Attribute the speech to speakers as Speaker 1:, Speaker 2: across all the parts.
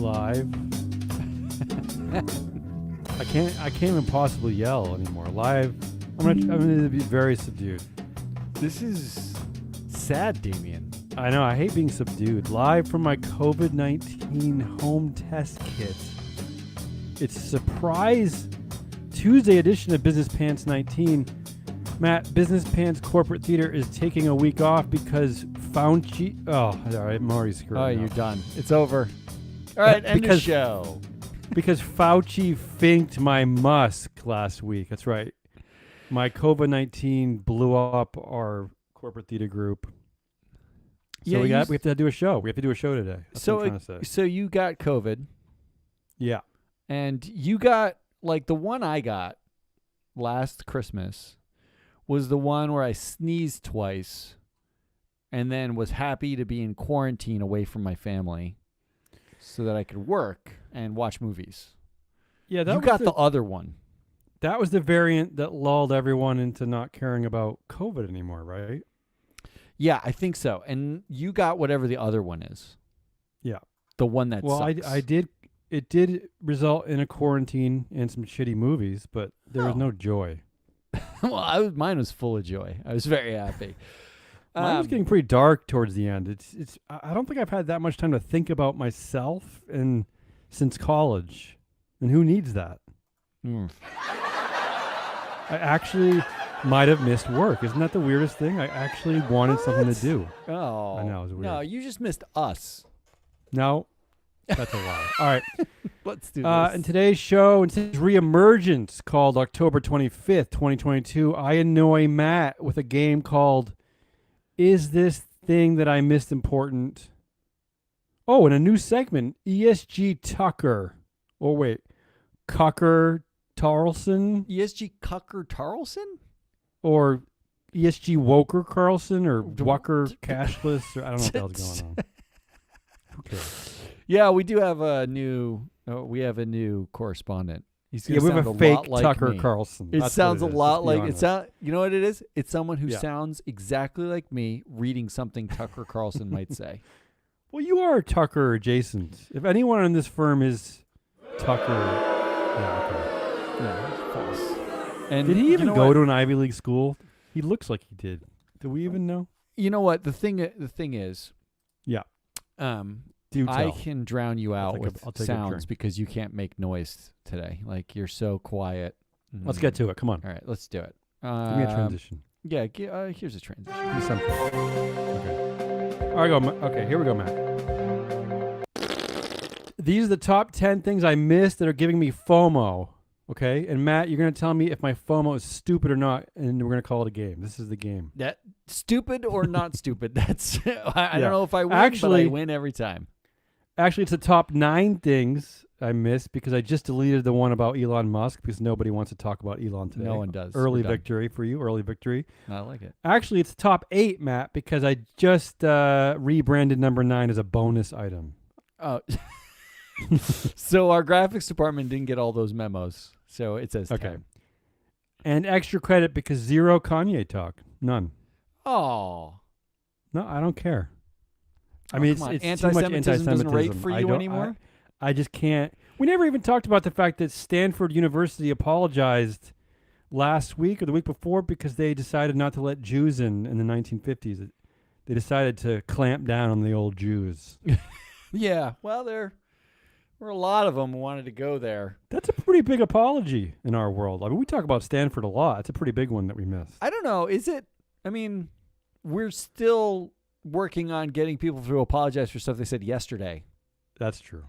Speaker 1: live. I can't even possibly yell anymore. Live, I'm gonna be very subdued.
Speaker 2: This is sad, Damien.
Speaker 1: I know, I hate being subdued. Live from my COVID-19 home test kit. It's a surprise Tuesday edition of Business Pants 19. Matt, Business Pants Corporate Theater is taking a week off because Fauci... Oh, all right, I'm already screwed.
Speaker 2: Oh, you're done. It's over. All right, end the show.
Speaker 1: Because Fauci finked my Musk last week. That's right. My COVID-19 blew up our corporate theater group. So we have to do a show. We have to do a show today. That's what I'm trying to say.
Speaker 2: So you got COVID.
Speaker 1: Yeah.
Speaker 2: And you got, like, the one I got last Christmas was the one where I sneezed twice and then was happy to be in quarantine away from my family so that I could work and watch movies.
Speaker 1: Yeah,
Speaker 2: you got the other one.
Speaker 1: That was the variant that lulled everyone into not caring about COVID anymore, right?
Speaker 2: Yeah, I think so. And you got whatever the other one is.
Speaker 1: Yeah.
Speaker 2: The one that sucks.
Speaker 1: I did. It did result in a quarantine and some shitty movies, but there was no joy.
Speaker 2: Well, mine was full of joy. I was very happy.
Speaker 1: Mine was getting pretty dark towards the end. It's. I don't think I've had that much time to think about myself since college, and who needs that? I actually might have missed work. Isn't that the weirdest thing? I actually wanted something to do.
Speaker 2: Oh,
Speaker 1: I know, it was weird.
Speaker 2: No, you just missed us.
Speaker 1: No, that's a lie. All right.
Speaker 2: Let's do this.
Speaker 1: In today's show, in today's reemergence called October 25th, 2022, I annoy Matt with a game called Is This Thing That I Missed Important? Oh, and a new segment, ESG Tucker. Oh, wait. Cucker Tarlson?
Speaker 2: ESG Cucker Tarlson?
Speaker 1: Or ESG Woker Carlson? Or Wucker Cashless? Or I don't know what the hell's going on. Who cares?
Speaker 2: Yeah, we do have a new... we have a new correspondent. He's
Speaker 1: we have a fake
Speaker 2: like
Speaker 1: Tucker
Speaker 2: me.
Speaker 1: Carlson.
Speaker 2: It
Speaker 1: That's
Speaker 2: sounds a lot like
Speaker 1: it.
Speaker 2: You know what it is? It's someone who sounds exactly like me reading something Tucker Carlson might say.
Speaker 1: Well, you are Tucker adjacent. If anyone in this firm is Tucker,
Speaker 2: No, it's false. And
Speaker 1: did he even go to an Ivy League school? He looks like he did. Do we even know?
Speaker 2: You know what? The thing is,
Speaker 1: yeah.
Speaker 2: Do tell. I can drown you out with sounds because you can't make noise today. Like, you're so quiet.
Speaker 1: Let's get to it. Come on.
Speaker 2: All right, let's do it.
Speaker 1: Give me a transition.
Speaker 2: Yeah, here's a transition.
Speaker 1: Give me something. Okay. All right, go. Okay, here we go, Matt. These are the top 10 things I missed that are giving me FOMO. Okay, and Matt, you're going to tell me if my FOMO is stupid or not, and we're going to call it a game. This is the game.
Speaker 2: That stupid or not stupid? That's I don't know if I win, but I win every time.
Speaker 1: Actually, it's the top 9 things I missed because I just deleted the one about Elon Musk because nobody wants to talk about Elon today.
Speaker 2: No one does.
Speaker 1: Early victory for you. Early victory.
Speaker 2: I like it.
Speaker 1: Actually, it's the top 8, Matt, because I just rebranded number 9 as a bonus item.
Speaker 2: Oh. So our graphics department didn't get all those memos. So it says 10.
Speaker 1: And extra credit because 0 Kanye talk. None.
Speaker 2: Oh.
Speaker 1: No, I don't care. I mean, it's too much anti-Semitism.
Speaker 2: Doesn't rate for you anymore?
Speaker 1: I just can't. We never even talked about the fact that Stanford University apologized last week or the week before because they decided not to let Jews in the 1950s. They decided to clamp down on the old Jews.
Speaker 2: Yeah. Well, there were a lot of them who wanted to go there.
Speaker 1: That's a pretty big apology in our world. I mean, we talk about Stanford a lot. It's a pretty big one that we missed.
Speaker 2: I don't know. Is it? I mean, we're still working on getting people to apologize for stuff they said yesterday.
Speaker 1: That's true.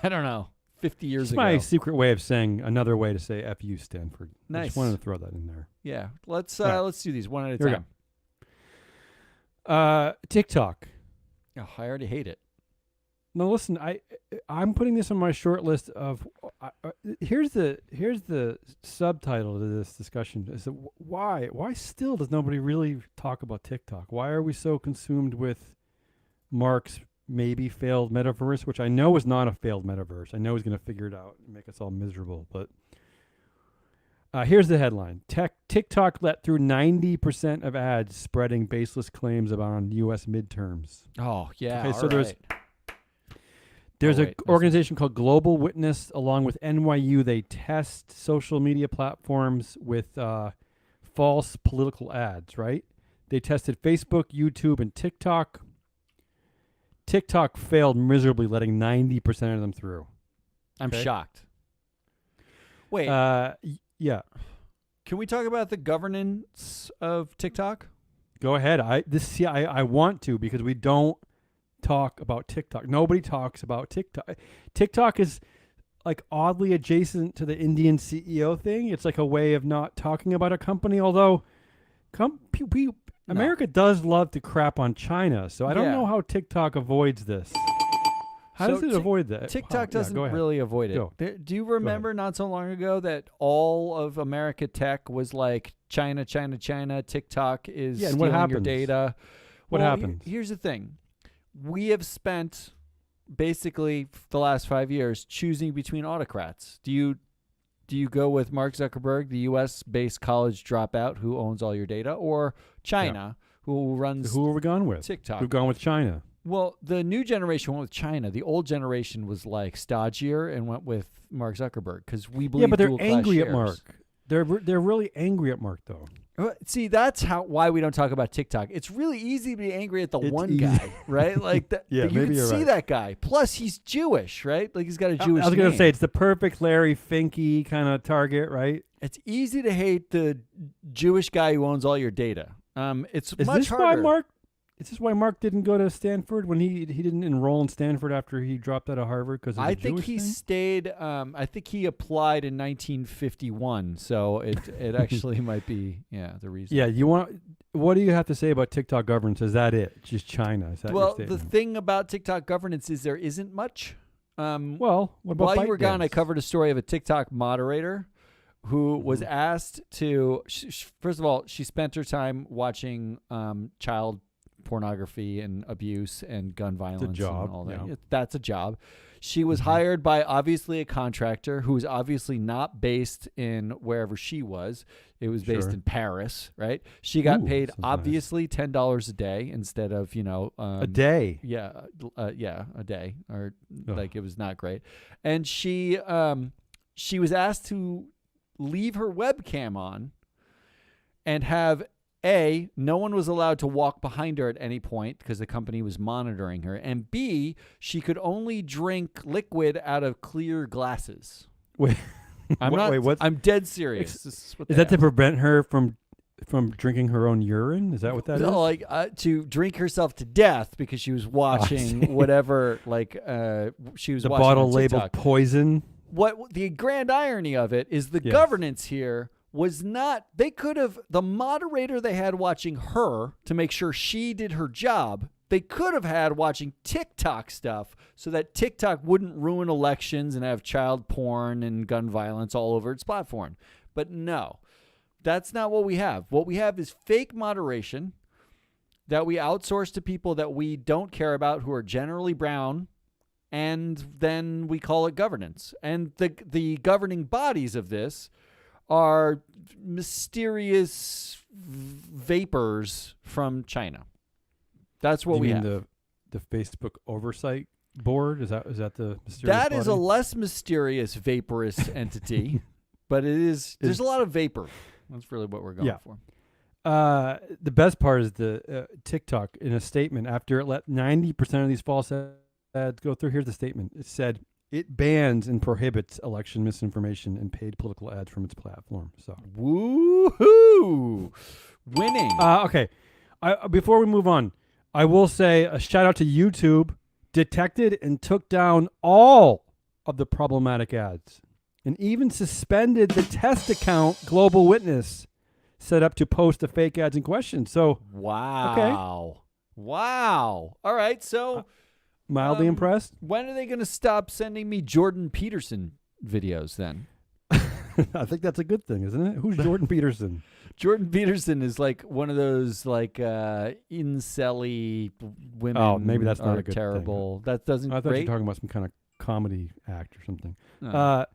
Speaker 2: I don't know. 50 years
Speaker 1: it's
Speaker 2: ago.
Speaker 1: My secret way of saying another way to say F you, Stanford.
Speaker 2: Nice.
Speaker 1: I just wanted to throw that in there.
Speaker 2: Yeah. Let's do these one at a time.
Speaker 1: TikTok.
Speaker 2: Oh, I already hate it.
Speaker 1: No, listen. I'm putting this on my short list of. Here's the subtitle to this discussion. Is that why still does nobody really talk about TikTok? Why are we so consumed with Mark's maybe failed metaverse, which I know is not a failed metaverse. I know he's going to figure it out and make us all miserable. But here's the headline: TikTok let through 90% of ads spreading baseless claims about on U.S. midterms.
Speaker 2: Oh yeah.
Speaker 1: Okay, so there's There's
Speaker 2: Oh,
Speaker 1: an
Speaker 2: wait, this is-
Speaker 1: organization called Global Witness, along with NYU. They test social media platforms with false political ads, right? They tested Facebook, YouTube, and TikTok. TikTok failed miserably, letting 90% of them through.
Speaker 2: I'm
Speaker 1: okay.
Speaker 2: shocked. Wait,
Speaker 1: Yeah.
Speaker 2: can we talk about the governance of TikTok?
Speaker 1: Go ahead. I want to, because we don't talk about TikTok. Nobody talks about TikTok. TikTok is like oddly adjacent to the Indian CEO thing. It's like a way of not talking about a company, although America does love to crap on China. So I don't
Speaker 2: Yeah.
Speaker 1: know how TikTok avoids this. How
Speaker 2: So
Speaker 1: does it avoid that?
Speaker 2: TikTok
Speaker 1: Go
Speaker 2: doesn't
Speaker 1: ahead.
Speaker 2: really avoid it.
Speaker 1: Go.
Speaker 2: Do you remember not so long ago that all of America tech was like China, China, China? TikTok is
Speaker 1: Yeah, and what
Speaker 2: stealing your
Speaker 1: happens?
Speaker 2: data.
Speaker 1: What
Speaker 2: Well,
Speaker 1: happens?
Speaker 2: Here's the thing. We have spent basically the last 5 years choosing between autocrats. Do you go with Mark Zuckerberg, the U.S.-based college dropout who owns all your data, or China, who runs
Speaker 1: Who are we gone with?
Speaker 2: TikTok?
Speaker 1: We've gone with China.
Speaker 2: Well, the new generation went with China. The old generation was like stodgier and went with Mark Zuckerberg because we believe.
Speaker 1: Yeah, but they're
Speaker 2: dual-class
Speaker 1: angry at
Speaker 2: shares.
Speaker 1: Mark. They're really angry at Mark, though.
Speaker 2: See, that's why we don't talk about TikTok. It's really easy to be angry at the
Speaker 1: It's
Speaker 2: one
Speaker 1: easy.
Speaker 2: guy, right? Like that.
Speaker 1: Yeah,
Speaker 2: you
Speaker 1: maybe
Speaker 2: can
Speaker 1: you're
Speaker 2: see
Speaker 1: right.
Speaker 2: that guy. Plus, he's Jewish, right? Like he's got a Jewish.
Speaker 1: I was going
Speaker 2: name.
Speaker 1: to say it's the perfect Larry Finke kind of target, right?
Speaker 2: It's easy to hate the Jewish guy who owns all your data. It's
Speaker 1: Is
Speaker 2: much
Speaker 1: this
Speaker 2: harder.
Speaker 1: why Mark? Is this why Mark didn't go to Stanford when he didn't enroll in Stanford after he dropped out of Harvard because of the
Speaker 2: I think
Speaker 1: Jewish
Speaker 2: he
Speaker 1: thing?
Speaker 2: stayed. I think he applied in 1951, so it actually might be the reason.
Speaker 1: Yeah, what do you have to say about TikTok governance? Is that it? Just China? Is that your
Speaker 2: Well, the
Speaker 1: statement?
Speaker 2: thing about TikTok governance is there isn't much.
Speaker 1: Well, what about
Speaker 2: While you were gone, I
Speaker 1: ByteDance?
Speaker 2: covered a story of a TikTok moderator who was asked to. First of all, she spent her time watching child pornography and abuse and gun violence
Speaker 1: job,
Speaker 2: and all that.
Speaker 1: yeah.
Speaker 2: That's a job. She was hired by obviously a contractor who was obviously not based in wherever she was. It was based
Speaker 1: Sure.
Speaker 2: in Paris, right? She got
Speaker 1: Ooh,
Speaker 2: paid
Speaker 1: sounds nice.
Speaker 2: obviously $10 a day instead of
Speaker 1: A day.
Speaker 2: yeah, a day, or
Speaker 1: Ugh.
Speaker 2: like it was not great. And she was asked to leave her webcam on and have no one was allowed to walk behind her at any point because the company was monitoring her, and B, she could only drink liquid out of clear glasses.
Speaker 1: Wait,
Speaker 2: I'm dead serious. This is what
Speaker 1: is
Speaker 2: they
Speaker 1: that to
Speaker 2: asked.
Speaker 1: prevent her from drinking her own urine? Is that what that is?
Speaker 2: No, like to drink herself to death because she was watching
Speaker 1: see.
Speaker 2: whatever, she was
Speaker 1: The
Speaker 2: watching
Speaker 1: bottle
Speaker 2: on
Speaker 1: labeled
Speaker 2: TikTok.
Speaker 1: poison.
Speaker 2: What the grand irony of it is the
Speaker 1: Yes.
Speaker 2: governance here was not, they could have, the moderator they had watching her to make sure she did her job, they could have had watching TikTok stuff so that TikTok wouldn't ruin elections and have child porn and gun violence all over its platform. But no, that's not what we have. What we have is fake moderation that we outsource to people that we don't care about who are generally brown, and then we call it governance. And the governing bodies of this are mysterious vapors from China. That's what
Speaker 1: You
Speaker 2: we
Speaker 1: mean
Speaker 2: have.
Speaker 1: the Facebook oversight board? Is that the mysterious
Speaker 2: That is a
Speaker 1: body?
Speaker 2: less mysterious vaporous entity, but it is. There's a lot of vapor. That's really what we're going
Speaker 1: Yeah.
Speaker 2: for.
Speaker 1: The best part is the TikTok in a statement after it let 90% of these false ads go through. Here's the statement. It said it bans and prohibits election misinformation and paid political ads from its platform. So
Speaker 2: Woohoo! Winning.
Speaker 1: okay. Before we move on, I will say a shout out to YouTube. Detected and took down all of the problematic ads and even suspended the test account Global Witness set up to post the fake ads in question. So
Speaker 2: Wow. Wow. All right. So
Speaker 1: mildly impressed.
Speaker 2: when are they going to stop sending me Jordan Peterson videos then?
Speaker 1: I think that's a good thing, isn't it? Who's Jordan Peterson?
Speaker 2: Jordan Peterson is like one of those like incel-y women.
Speaker 1: Oh, maybe that's not
Speaker 2: are
Speaker 1: a good
Speaker 2: terrible. That doesn't
Speaker 1: I thought you
Speaker 2: great.
Speaker 1: were talking about some kind of comedy act or something.
Speaker 2: No.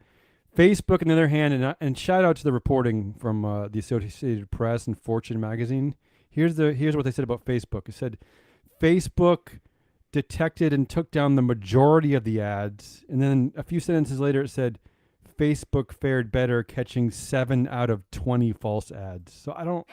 Speaker 1: Facebook, on the other hand, and shout out to the reporting from the Associated Press and Fortune magazine. Here's what they said about Facebook. It said Facebook detected and took down the majority of the ads. And then a few sentences later, it said Facebook fared better, catching 7 out of 20 false ads. So I don't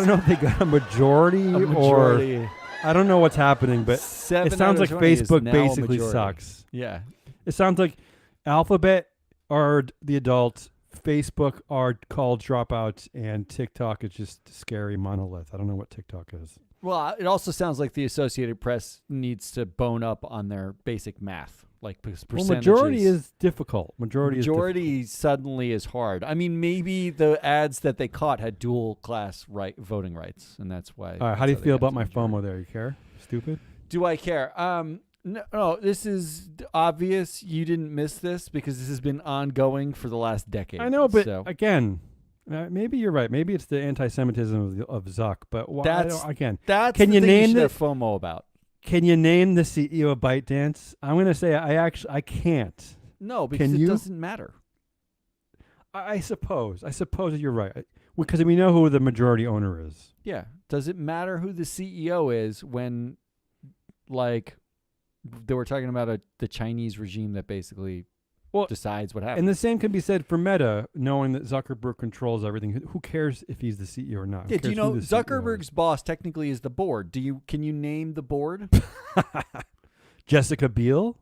Speaker 1: know if they got a majority, or I don't know what's happening, but it sounds like Facebook basically sucks.
Speaker 2: Yeah.
Speaker 1: It sounds like Alphabet are the adults, Facebook are college dropouts, and TikTok is just a scary monolith. I don't know what TikTok is.
Speaker 2: Well, it also sounds like the Associated Press needs to bone up on their basic math, like percentages.
Speaker 1: Well, majority is difficult. Majority
Speaker 2: suddenly is hard. I mean, maybe the ads that they caught had dual class voting rights, and that's why.
Speaker 1: All right, how do you feel about my FOMO there? You care? Stupid?
Speaker 2: Do I care? No, this is obvious. You didn't miss this because this has been ongoing for the last decade.
Speaker 1: I know, but again, maybe you're right. Maybe it's the anti-Semitism of Zuck. But
Speaker 2: that's
Speaker 1: can you name
Speaker 2: the FOMO about?
Speaker 1: Can you name the CEO of ByteDance? I'm going to say I can't.
Speaker 2: No, because it doesn't matter.
Speaker 1: I suppose you're right, because we know who the majority owner is.
Speaker 2: Yeah. Does it matter who the CEO is when, like, they were talking about the Chinese regime that basically decides what happens?
Speaker 1: And the same can be said for Meta, knowing that Zuckerberg controls everything. Who cares if he's the CEO or not?
Speaker 2: Yeah, do you know Zuckerberg's boss technically is the board? Can you name the board?
Speaker 1: Jessica Biel?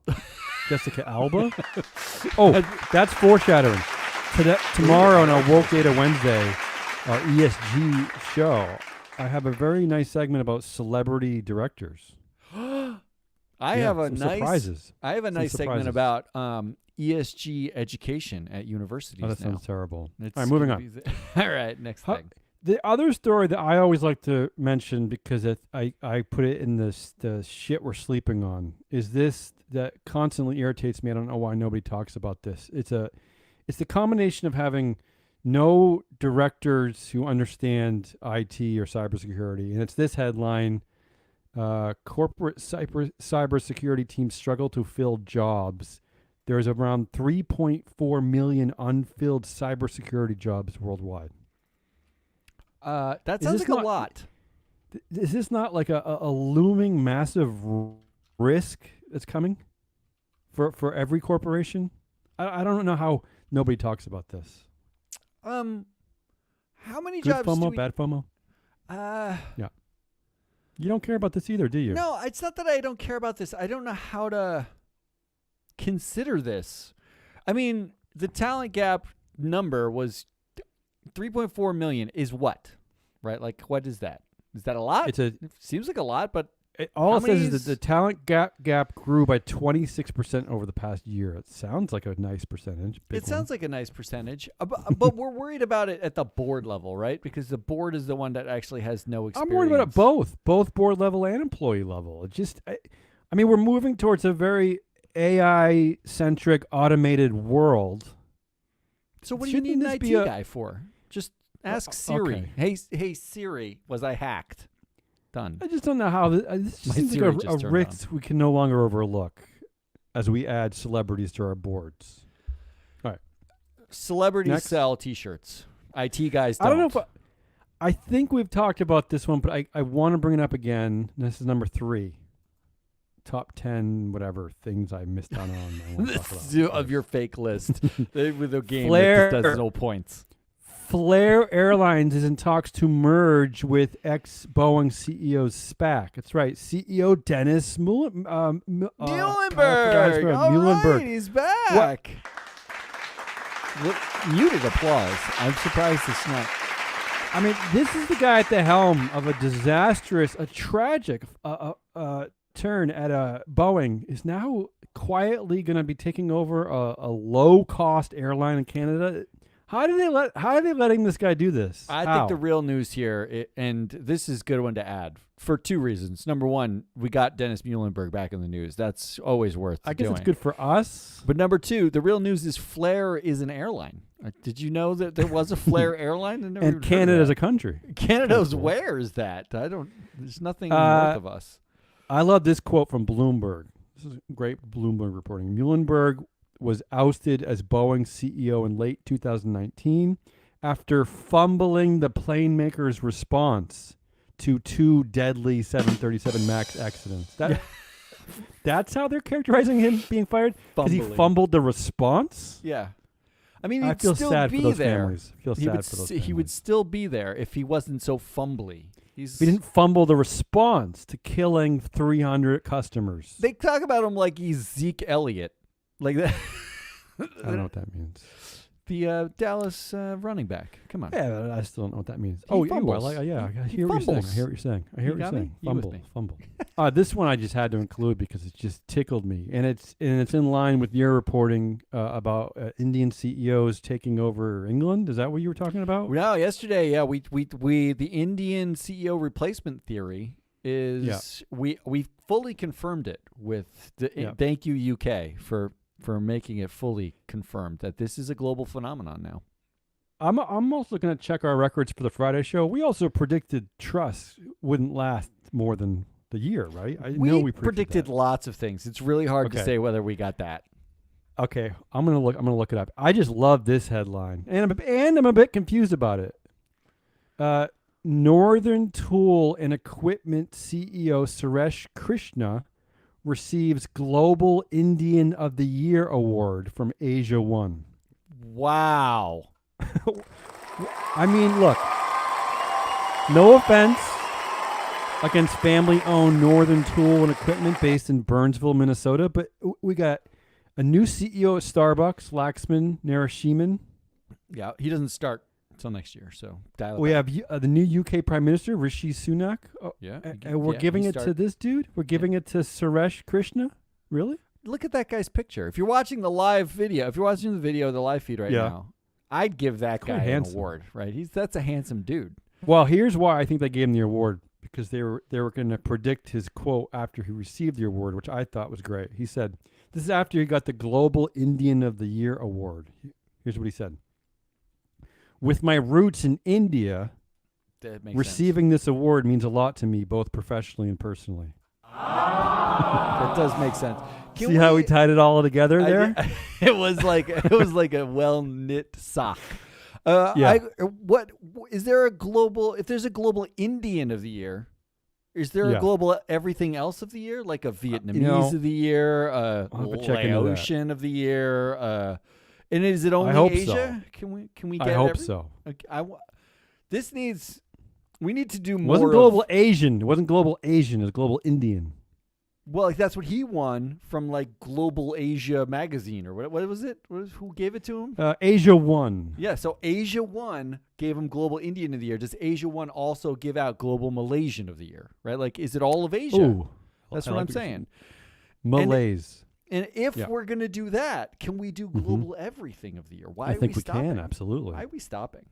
Speaker 1: Jessica Alba? Oh, that's foreshadowing. Tomorrow on our Woke Data Wednesday, our ESG show, I have a very nice segment about celebrity directors.
Speaker 2: I have a
Speaker 1: nice
Speaker 2: segment about ESG education at universities.
Speaker 1: Oh, that sounds terrible.
Speaker 2: All
Speaker 1: right, moving on.
Speaker 2: All right, next thing.
Speaker 1: The other story that I always like to mention, because I put it in the shit we're sleeping on, is this that constantly irritates me. I don't know why nobody talks about this. It's the combination of having no directors who understand IT or cybersecurity, and it's this headline. Corporate cybersecurity teams struggle to fill jobs. There's around 3.4 million unfilled cybersecurity jobs worldwide.
Speaker 2: That sounds like a lot.
Speaker 1: Is this not like a looming massive risk that's coming for every corporation? I don't know how nobody talks about this.
Speaker 2: How many
Speaker 1: Good
Speaker 2: jobs?
Speaker 1: FOMO, bad FOMO? Yeah. You don't care about this either, do you?
Speaker 2: No, it's not that I don't care about this. I don't know how to consider this. I mean, the talent gap number was 3.4 million is what? Right? Like, what is that? Is that a lot? It seems like a lot, but
Speaker 1: all it says is that the talent gap grew by 26% over the past year. It sounds like a nice percentage.
Speaker 2: Sounds like a nice percentage, but we're worried about it at the board level, right? Because the board is the one that actually has no experience.
Speaker 1: I'm worried about it both board level and employee level. It just, I mean, we're moving towards a very AI-centric, automated world.
Speaker 2: So what do you need an IT guy for? Just ask Siri. Okay. Hey Siri, was I hacked? Done.
Speaker 1: I just don't know how this just seems like a risk we can no longer overlook as we add celebrities to our boards. All right.
Speaker 2: Celebrities sell T-shirts. IT guys don't.
Speaker 1: I don't know if I think we've talked about this one, but I want to bring it up again. This is number 3. Top 10 whatever things I missed out on. I want to talk about.
Speaker 2: Of your fake list with a game that just does no points.
Speaker 1: Flair Airlines is in talks to merge with ex-Boeing CEO's SPAC. That's right. CEO Dennis Muhlenberg.
Speaker 2: Muhlenberg. He's back. Muted applause. I'm surprised it's not.
Speaker 1: I mean, this is the guy at the helm of a tragic turn at Boeing, is now quietly going to be taking over a low-cost airline in Canada. How are they letting this guy do this?
Speaker 2: I think the real news here, and this is a good one to add, for 2 reasons. Number one, we got Dennis Muhlenberg back in the news. That's always worth
Speaker 1: I guess
Speaker 2: doing.
Speaker 1: It's good for us.
Speaker 2: But number 2, the real news is Flair is an airline. Did you know that there was a Flair airline?
Speaker 1: And Canada's a country.
Speaker 2: Canada's where is that? There's nothing north of us.
Speaker 1: I love this quote from Bloomberg. This is great Bloomberg reporting. Muhlenberg was ousted as Boeing's CEO in late 2019 after fumbling the plane maker's response to 2 deadly 737 MAX accidents. That's how they're characterizing him being fired? Because he fumbled the response?
Speaker 2: Yeah. I mean,
Speaker 1: I
Speaker 2: he'd
Speaker 1: feel
Speaker 2: still
Speaker 1: sad
Speaker 2: be
Speaker 1: for those
Speaker 2: there.
Speaker 1: families. I feel sad for those families.
Speaker 2: He would still be there if he wasn't so fumbly.
Speaker 1: He didn't fumble the response to killing 300 customers.
Speaker 2: They talk about him like he's Zeke Elliott. Like that.
Speaker 1: I don't know what that means.
Speaker 2: The Dallas running back. Come on.
Speaker 1: Yeah, I still don't know what that means.
Speaker 2: He fumbles.
Speaker 1: I
Speaker 2: He
Speaker 1: hear what you're saying.
Speaker 2: fumbles.
Speaker 1: I hear what you're saying.
Speaker 2: You got me? You with me?
Speaker 1: Fumble. This one I just had to include because it just tickled me, and it's in line with your reporting about Indian CEOs taking over England. Is that what you were talking about?
Speaker 2: No, yesterday, yeah, we the Indian CEO replacement theory is we fully confirmed it with thank you UK for making it fully confirmed that this is a global phenomenon now.
Speaker 1: I'm also going to check our records for the Friday show. We also predicted Truss wouldn't last more than the year, right? I know we predicted that.
Speaker 2: Lots of things. It's really hard to say whether we got that.
Speaker 1: Okay, I'm gonna look it up. I just love this headline, and I'm a bit confused about it. Northern Tool and Equipment CEO Suresh Krishna receives Global Indian of the Year award from Asia One.
Speaker 2: Wow.
Speaker 1: I mean, look, no offense against family-owned Northern Tool and Equipment based in Burnsville, Minnesota, but we got a new CEO at Starbucks, Laxman Narasimhan.
Speaker 2: Yeah, he doesn't start until next year, so dial it
Speaker 1: We
Speaker 2: back.
Speaker 1: have the new UK Prime Minister, Rishi Sunak.
Speaker 2: Yeah.
Speaker 1: And we're giving it to this dude? We're giving it to Suresh Krishna? Really?
Speaker 2: Look at that guy's picture. If you're watching the live video, the live feed right now, I'd give that guy an award, right? That's a handsome dude.
Speaker 1: Well, here's why I think they gave him the award, because they were going to predict his quote after he received the award, which I thought was great. He said, this is after he got the Global Indian of the Year award. Here's what he said. With my roots in India, receiving this award means a lot to me, both professionally and personally.
Speaker 2: That does make sense.
Speaker 1: See how we tied it all together there?
Speaker 2: It was like a well knit sock. What is there a global? If there's a global Indian of the year, is there a global everything else of the year, like a Vietnamese of the year, Laotian of the year? And is it only Asia?
Speaker 1: So.
Speaker 2: Can we get?
Speaker 1: I hope so.
Speaker 2: Okay, we need to do more.
Speaker 1: It wasn't global Asian. It wasn't global Asian. It was global Indian.
Speaker 2: Well, that's what he won from like Global Asia magazine or what was it? Who gave it to him?
Speaker 1: Asia One.
Speaker 2: Yeah, so Asia One gave him Global Indian of the Year. Does Asia One also give out Global Malaysian of the Year? Right? Like, is it all of Asia?
Speaker 1: Ooh,
Speaker 2: that's what I'm saying.
Speaker 1: Malays.
Speaker 2: And if we're going to do that, can we do Global Everything of the Year? Why
Speaker 1: I think we
Speaker 2: stopping?
Speaker 1: can, absolutely.
Speaker 2: Why are we stopping?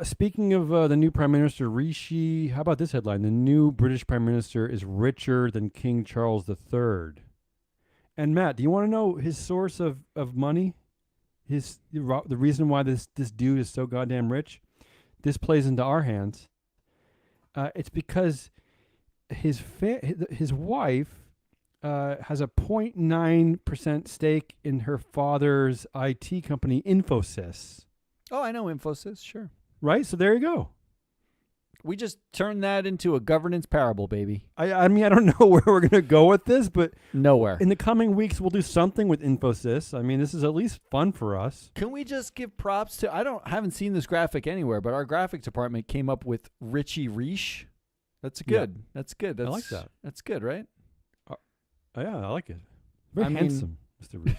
Speaker 1: Speaking of the new Prime Minister, Rishi, how about this headline? The new British Prime Minister is richer than King Charles III. And Matt, do you want to know his source of money? The reason why this dude is so goddamn rich? This plays into our hands. It's because his wife has a 0.9% stake in her father's IT company, Infosys.
Speaker 2: Oh, I know Infosys, sure.
Speaker 1: Right? So there you go.
Speaker 2: We just turned that into a governance parable, baby.
Speaker 1: I mean, I don't know where we're going to go with this, but
Speaker 2: nowhere.
Speaker 1: In the coming weeks, we'll do something with Infosys. I mean, this is at least fun for us.
Speaker 2: Can we just give props to, haven't seen this graphic anywhere, but our graphic department came up with Richie Reich. That's good. Yeah. That's good. I like that. That's good, right?
Speaker 1: Yeah, I like it. Very handsome, Mr. Reich.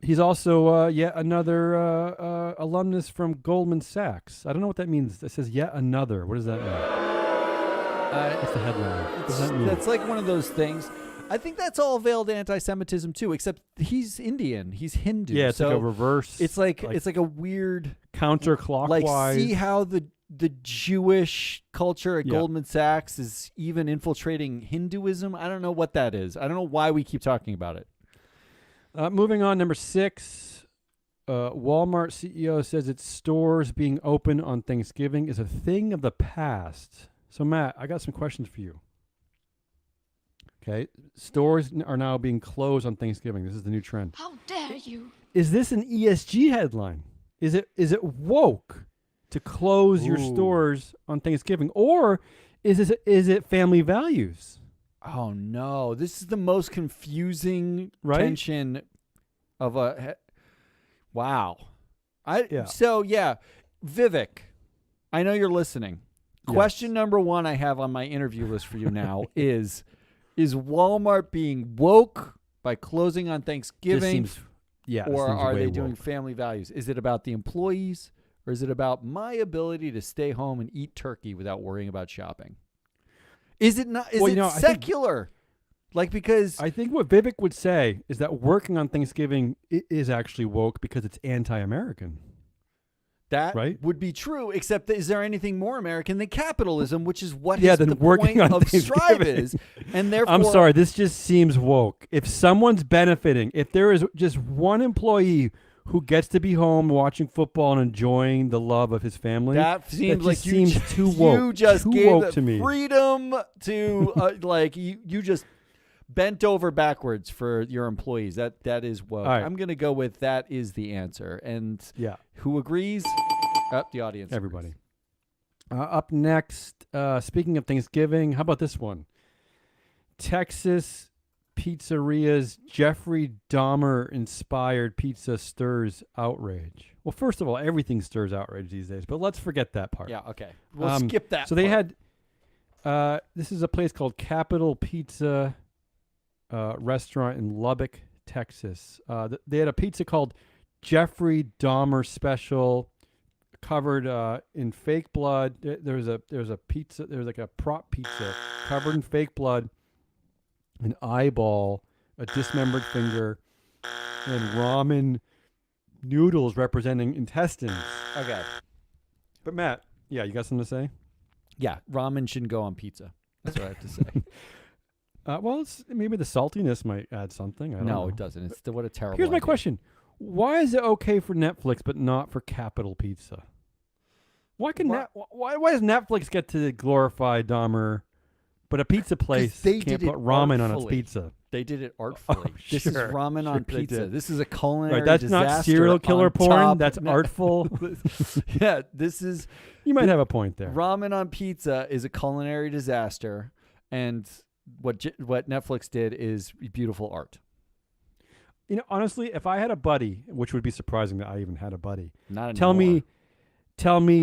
Speaker 1: He's also yet another alumnus from Goldman Sachs. I don't know what that means. It says yet another. What does that mean? That's the headline. What does that mean?
Speaker 2: That's like one of those things. I think that's all veiled anti-Semitism too, except he's Indian. He's Hindu.
Speaker 1: Yeah, it's like a reverse.
Speaker 2: It's like a weird
Speaker 1: counterclockwise.
Speaker 2: Like, see how the Jewish culture at Goldman Sachs is even infiltrating Hinduism? I don't know what that is. I don't know why we keep talking about it.
Speaker 1: Moving on, number 6, Walmart CEO says its stores being open on Thanksgiving is a thing of the past. So, Matt, I got some questions for you. Okay, stores are now being closed on Thanksgiving. This is the new trend.
Speaker 3: How dare you?
Speaker 1: Is this an ESG headline? Is it woke to close your stores on Thanksgiving, or is it family values?
Speaker 2: Oh no, this is the most confusing tension of a. Wow, So Vivek, I know you're listening.
Speaker 1: Yes.
Speaker 2: Question number 1 I have on my interview list for you now is Walmart being woke by closing on Thanksgiving? Or are they doing family values? Is it about the employees, or is it about my ability to stay home and eat turkey without worrying about shopping? Is it not? Is it secular? Because
Speaker 1: I think what Vivek would say is that working on Thanksgiving is actually woke because it's anti-American.
Speaker 2: That would be true, except that is there anything more American than capitalism, which is what the point of Strive is. And therefore,
Speaker 1: I'm sorry, this just seems woke. If someone's benefiting, if there is just one employee who gets to be home watching football and enjoying the love of his family,
Speaker 2: that seems
Speaker 1: too woke.
Speaker 2: You just
Speaker 1: too
Speaker 2: gave
Speaker 1: woke
Speaker 2: the
Speaker 1: to me.
Speaker 2: Freedom to you just bent over backwards for your employees. That is woke.
Speaker 1: Right.
Speaker 2: I'm gonna go with that is the answer. And who agrees? The audience.
Speaker 1: Everybody. Up next, speaking of Thanksgiving, how about this one? Texas pizzeria's Jeffrey Dahmer inspired pizza stirs outrage. Well, first of all, everything stirs outrage these days, but let's forget that part.
Speaker 2: Yeah, okay. We'll skip that.
Speaker 1: So they had this is a place called Capital Pizza restaurant in Lubbock, Texas. They had a pizza called Jeffrey Dahmer Special, covered in fake blood. There's a pizza. There's like a prop pizza covered in fake blood, an eyeball, a dismembered finger, and ramen noodles representing intestines.
Speaker 2: Okay.
Speaker 1: But Matt, you got something to say?
Speaker 2: Yeah, ramen shouldn't go on pizza. That's what I have to say.
Speaker 1: Well, maybe the saltiness might add something. I don't know.
Speaker 2: It doesn't. It's what a terrible.
Speaker 1: Here's my
Speaker 2: idea.
Speaker 1: question: why is it okay for Netflix but not for Capital Pizza? Why does Netflix get to glorify Dahmer, but a pizza place can't put ramen on its pizza?
Speaker 2: They did it artfully. This is ramen on pizza. This is a
Speaker 1: disaster.
Speaker 2: culinary
Speaker 1: Right, that's not serial killer porn. That's artful.
Speaker 2: This is.
Speaker 1: You might have a point there.
Speaker 2: Ramen on pizza is a culinary disaster, and what Netflix did is beautiful art.
Speaker 1: Honestly, if I had a buddy, which would be surprising that I even had a buddy,
Speaker 2: not
Speaker 1: tell me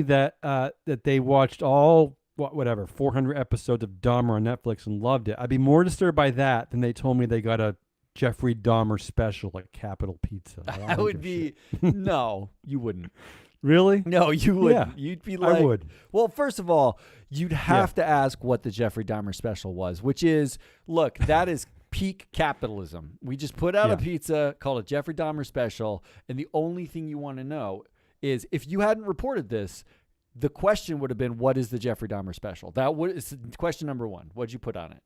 Speaker 1: that that they watched all 400 episodes of Dahmer on Netflix and loved it, I'd be more disturbed by that than they told me they got a Jeffrey Dahmer special at Capital Pizza.
Speaker 2: I would be no, you wouldn't.
Speaker 1: Really?
Speaker 2: No, you wouldn't.
Speaker 1: Yeah,
Speaker 2: You'd be like,
Speaker 1: I would.
Speaker 2: Well, first of all, you'd have to ask what the Jeffrey Dahmer special was, which is, look, that is peak capitalism. We just put out a pizza called a Jeffrey Dahmer special, and the only thing you want to know is if you hadn't reported this, the question would have been, what is the Jeffrey Dahmer special? That is question number 1. What'd you put on it?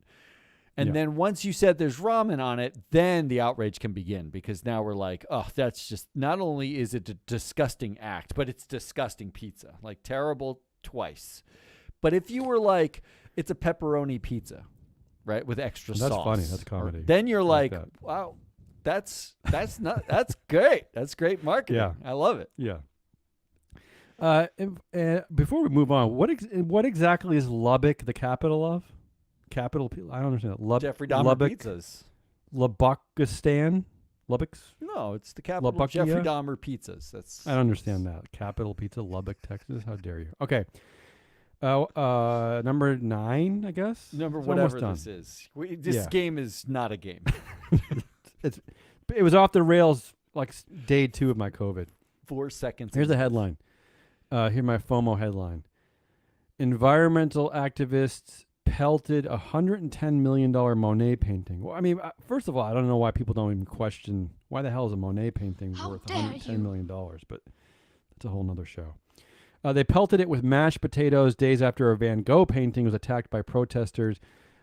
Speaker 2: And then once you said there's ramen on it, then the outrage can begin, because now we're like, oh, that's just, not only is it a disgusting act, but it's disgusting pizza. Like, terrible twice. But if you were like, it's a pepperoni pizza, right, with extra sauce.
Speaker 1: That's funny. That's comedy.
Speaker 2: Then you're like wow, that's great. That's great marketing.
Speaker 1: Yeah.
Speaker 2: I love it.
Speaker 1: Yeah. Before we move on, what exactly is Lubbock the capital of? I don't understand.
Speaker 2: Jeffrey Dahmer
Speaker 1: Lubbock,
Speaker 2: pizzas.
Speaker 1: Lubbokistan? Lubbock's?
Speaker 2: No, it's the capital of Jeffrey Dahmer pizzas.
Speaker 1: I don't understand that. Capital Pizza, Lubbock, Texas. How dare you? Okay. Number 9, I guess.
Speaker 2: Whatever this is. This game is not a game.
Speaker 1: It was off the rails like day 2 of my COVID.
Speaker 2: 4 seconds.
Speaker 1: Here's the headline. Here's my FOMO headline. Environmental activists pelted $110 million Monet painting. Well, I mean, first of all, I don't know why people don't even question why the hell is a Monet painting worth $110 million, but that's a whole nother show. They pelted it with mashed potatoes days after a Van Gogh painting was attacked by protesters.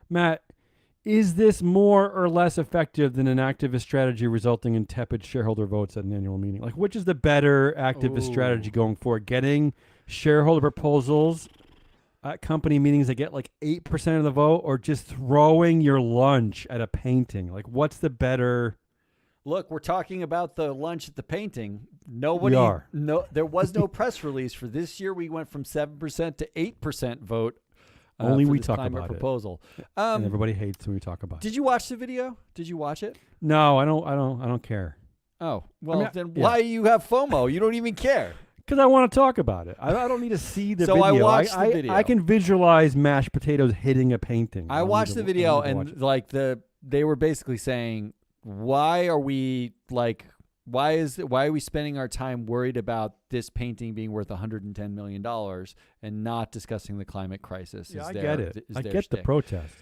Speaker 1: Matt, is this more or less effective than an activist strategy resulting in tepid shareholder votes at an annual meeting? Like, which is the better activist strategy going forward? Getting shareholder proposals at company meetings that get like 8% of the vote, or just throwing your lunch at a painting? Like, what's the better
Speaker 2: Look, we're talking about the lunch at the painting.
Speaker 1: We are.
Speaker 2: No, there was no press release for this year. We went from 7% to 8% vote.
Speaker 1: Only
Speaker 2: for
Speaker 1: we
Speaker 2: this
Speaker 1: talk
Speaker 2: climate
Speaker 1: about
Speaker 2: proposal.
Speaker 1: and everybody hates when we talk about it.
Speaker 2: Did you watch the video? Did you watch it?
Speaker 1: No, I don't care.
Speaker 2: Oh, well, then
Speaker 1: yeah.
Speaker 2: why you have FOMO? You don't even care.
Speaker 1: Because I want to talk about it. I don't need to see the
Speaker 2: So
Speaker 1: video.
Speaker 2: I watched the video.
Speaker 1: I can visualize mashed potatoes hitting a painting.
Speaker 2: I watched the video, and like they were basically saying, why are we why are we spending our time worried about this painting being worth $110 million and not discussing the climate crisis?
Speaker 1: Yeah, I get it. I get the protest.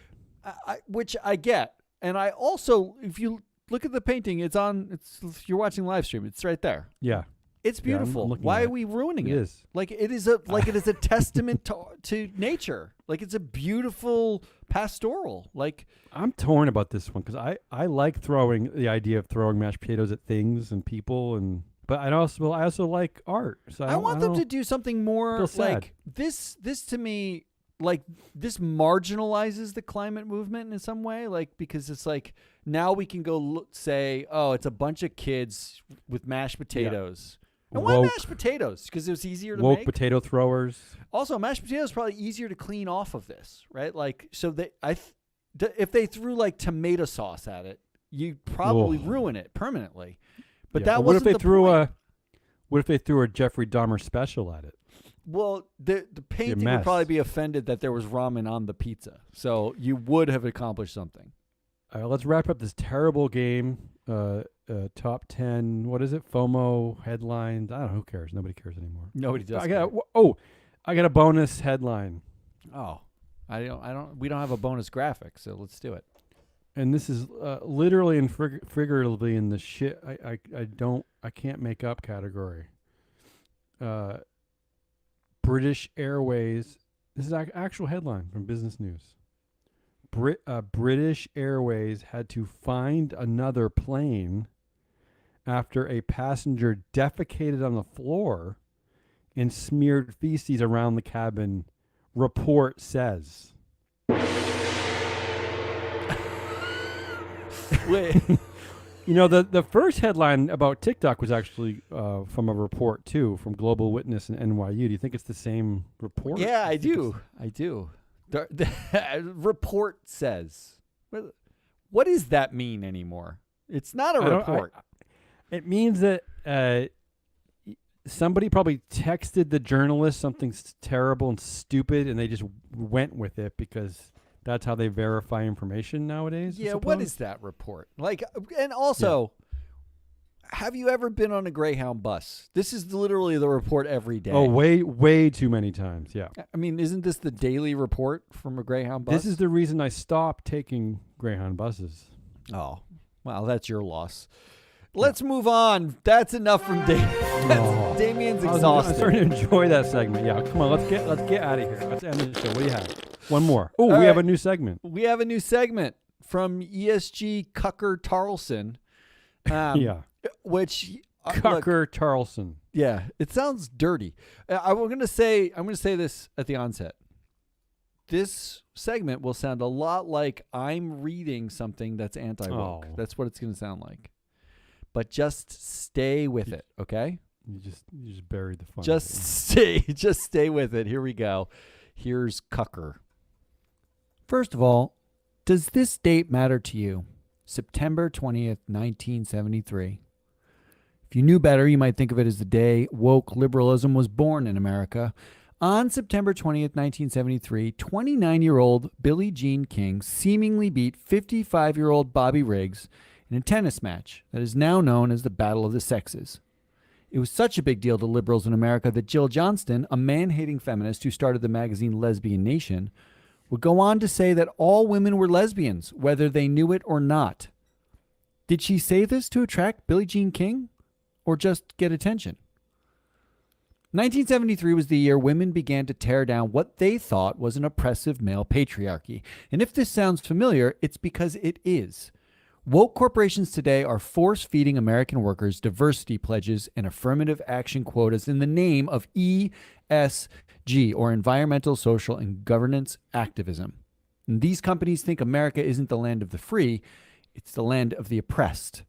Speaker 2: Which I get. And I also, if you look at the painting, you're watching live stream. It's right there.
Speaker 1: Yeah.
Speaker 2: It's beautiful.
Speaker 1: I'm looking
Speaker 2: Why
Speaker 1: at
Speaker 2: are we ruining it?
Speaker 1: It is.
Speaker 2: Like it is a testament to nature. Like it's a beautiful pastoral. Like
Speaker 1: I'm torn about this one because I like the idea of throwing mashed potatoes at things and people but I also like art. So
Speaker 2: I want them to do something more like this to me. Like this marginalizes the climate movement in some way, like because it's like now we can go say, oh, it's a bunch of kids with mashed potatoes.
Speaker 1: Yeah.
Speaker 2: And why mashed potatoes? Because it was easier to make.
Speaker 1: Potato throwers.
Speaker 2: Also, mashed potatoes is probably easier to clean off of this, right? Like, so if they threw like tomato sauce at it, you'd probably ruin it permanently. But that wasn't the point.
Speaker 1: What if they threw a Jeffrey Dahmer special at it?
Speaker 2: Well, the painting would probably be offended that there was ramen on the pizza. So you would have accomplished something.
Speaker 1: All right, let's wrap up this terrible game. Top 10. What is it? FOMO headlines. I don't know. Who cares? Nobody cares anymore.
Speaker 2: Nobody does.
Speaker 1: I got a bonus headline.
Speaker 2: Oh, we don't have a bonus graphic, so let's do it.
Speaker 1: And this is literally and figuratively in the shit I can't make up category. British Airways. This is actual headline from Business News. British Airways had to find another plane after a passenger defecated on the floor and smeared feces around the cabin, report says.
Speaker 2: Wait.
Speaker 1: You know, the first headline about TikTok was actually from a report, too, from Global Witness and NYU. Do you think it's the same report?
Speaker 2: Yeah, I do. The report says. What does that mean anymore? It's not a report.
Speaker 1: It means that somebody probably texted the journalist something terrible and stupid, and they just went with it because that's how they verify information nowadays.
Speaker 2: Yeah, what is that report? Like, and also, have you ever been on a Greyhound bus? This is literally the report every day.
Speaker 1: Oh, way too many times, yeah.
Speaker 2: I mean, isn't this the daily report from a Greyhound bus?
Speaker 1: This is the reason I stopped taking Greyhound buses.
Speaker 2: Oh, well, that's your loss. Let's move on. That's enough from Damien. Damien's exhausted.
Speaker 1: I'm starting to enjoy that segment. Yeah, come on, let's get out of here. Let's end the show. What do you have? One more. Oh, we have a new segment.
Speaker 2: We have a new segment from ESG Cucker Tarlson.
Speaker 1: Yeah.
Speaker 2: Which
Speaker 1: Cucker Tarlson.
Speaker 2: Yeah, it sounds dirty. I'm going to say this at the onset. This segment will sound a lot like I'm reading something that's anti-woke.
Speaker 1: Oh.
Speaker 2: That's what it's going to sound like. But just stay with it, okay?
Speaker 1: You just buried the fun.
Speaker 2: Just stay with it. Here we go. Here's Cucker. First of all, does this date matter to you? September 20th, 1973. If you knew better, you might think of it as the day woke liberalism was born in America. On September 20th, 1973, 29-year-old Billie Jean King seemingly beat 55-year-old Bobby Riggs in a tennis match that is now known as the Battle of the Sexes. It was such a big deal to liberals in America that Jill Johnston, a man-hating feminist who started the magazine Lesbian Nation, would go on to say that all women were lesbians, whether they knew it or not. Did she say this to attract Billie Jean King, or just get attention? 1973 was the year women began to tear down what they thought was an oppressive male patriarchy. And if this sounds familiar, it's because it is. Woke corporations today are force-feeding American workers diversity pledges and affirmative action quotas in the name of ESG, or environmental, social, and governance activism. And these companies think America isn't the land of the free, it's the land of the oppressed.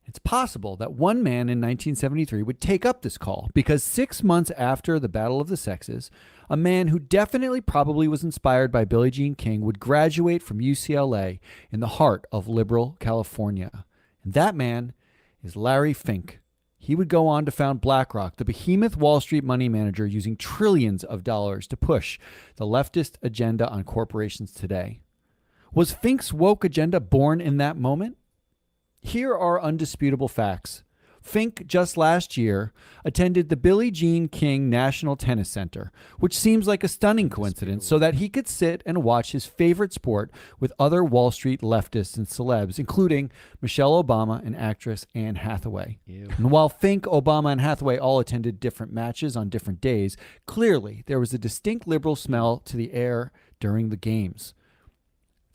Speaker 2: It's possible that one man in 1973 would take up this call because 6 months after the Battle of the Sexes, a man who definitely probably was inspired by Billie Jean King would graduate from UCLA in the heart of liberal California. And that man is Larry Fink. He would go on to found BlackRock, the behemoth Wall Street money manager using trillions of dollars to push the leftist agenda on corporations today. Was Fink's woke agenda born in that moment? Here are undisputable facts. Fink, just last year, attended the Billie Jean King National Tennis Center, which seems like a stunning coincidence, so that he could sit and watch his favorite sport with other Wall Street leftists and celebs, including Michelle Obama and actress Anne Hathaway.
Speaker 3: Ew.
Speaker 2: And while Fink, Obama, and Hathaway all attended different matches on different days, clearly there was a distinct liberal smell to the air during the games.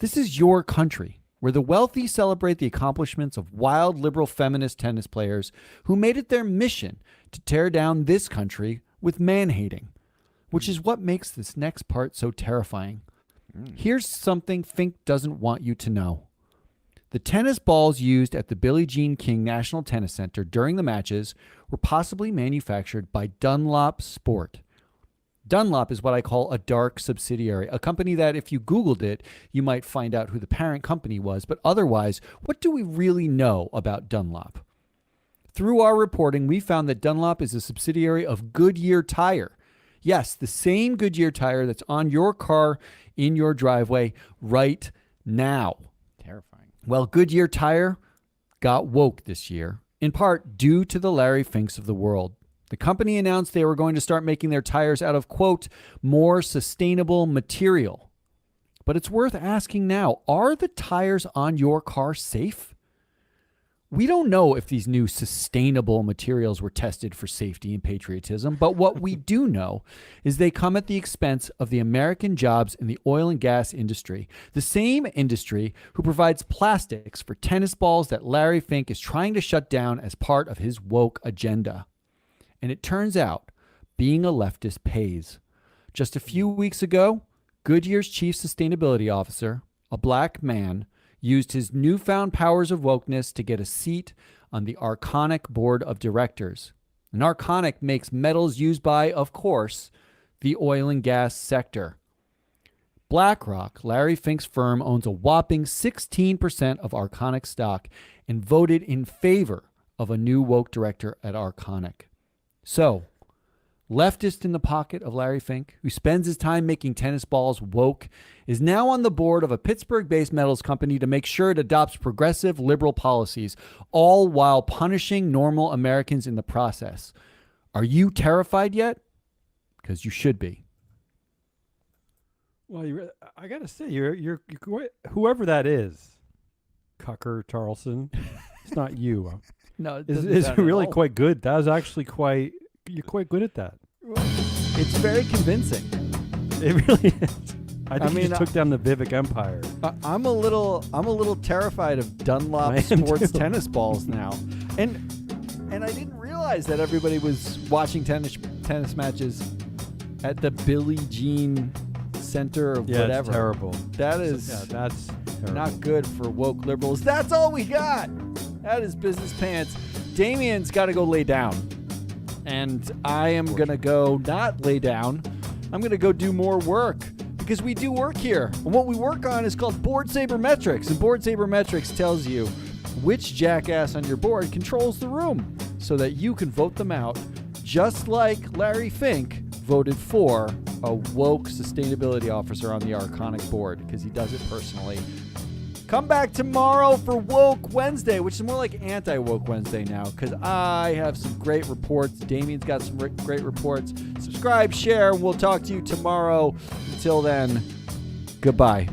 Speaker 2: This is your country, where the wealthy celebrate the accomplishments of wild liberal feminist tennis players who made it their mission to tear down this country with man-hating, which is what makes this next part so terrifying. Here's something Fink doesn't want you to know. The tennis balls used at the Billie Jean King National Tennis Center during the matches were possibly manufactured by Dunlop Sport. Dunlop is what I call a dark subsidiary, a company that if you Googled it, you might find out who the parent company was. But otherwise, what do we really know about Dunlop? Through our reporting, we found that Dunlop is a subsidiary of Goodyear Tire. Yes, the same Goodyear tire that's on your car in your driveway right now.
Speaker 3: Terrifying.
Speaker 2: Well, Goodyear Tire got woke this year, in part due to the Larry Finks of the world. The company announced they were going to start making their tires out of, quote, more sustainable material. But it's worth asking now, are the tires on your car safe? We don't know if these new sustainable materials were tested for safety and patriotism, but what we do know is they come at the expense of the American jobs in the oil and gas industry, the same industry who provides plastics for tennis balls that Larry Fink is trying to shut down as part of his woke agenda. And it turns out being a leftist pays. Just a few weeks ago, Goodyear's chief sustainability officer, a black man, used his newfound powers of wokeness to get a seat on the Arconic board of directors. And Arconic makes metals used by, of course, the oil and gas sector. BlackRock, Larry Fink's firm, owns a whopping 16% of Arconic stock and voted in favor of a new woke director at Arconic. So, leftist in the pocket of Larry Fink, who spends his time making tennis balls woke, is now on the board of a Pittsburgh-based metals company to make sure it adopts progressive liberal policies, all while punishing normal Americans in the process. Are you terrified yet? Because you should be.
Speaker 1: Well, I gotta say, you're whoever that is, Cucker Charleston. It's not you.
Speaker 2: No,
Speaker 1: It's really quite good. That was actually you're quite good at that.
Speaker 2: It's very convincing.
Speaker 1: It really is. I think you took down the Vivek Empire.
Speaker 2: I'm a little terrified of Dunlop Sports tennis balls now, and I didn't realize that everybody was watching tennis matches at the Billie Jean Center or whatever.
Speaker 1: It's terrible.
Speaker 2: That's
Speaker 1: terrible.
Speaker 2: not good for woke liberals. That's all we got. That is Business Pants. Damien's got to go lay down, and I am gonna go not lay down. I'm gonna go do more work. Because we do work here. And what we work on is called Board Sabermetrics. And Board Sabermetrics tells you which jackass on your board controls the room so that you can vote them out, just like Larry Fink voted for a woke sustainability officer on the Arconic board because he does it personally. Come back tomorrow for Woke Wednesday, which is more like Anti-Woke Wednesday now because I have some great reports. Damien's got some great reports. Subscribe, share, and we'll talk to you tomorrow. Until then, goodbye.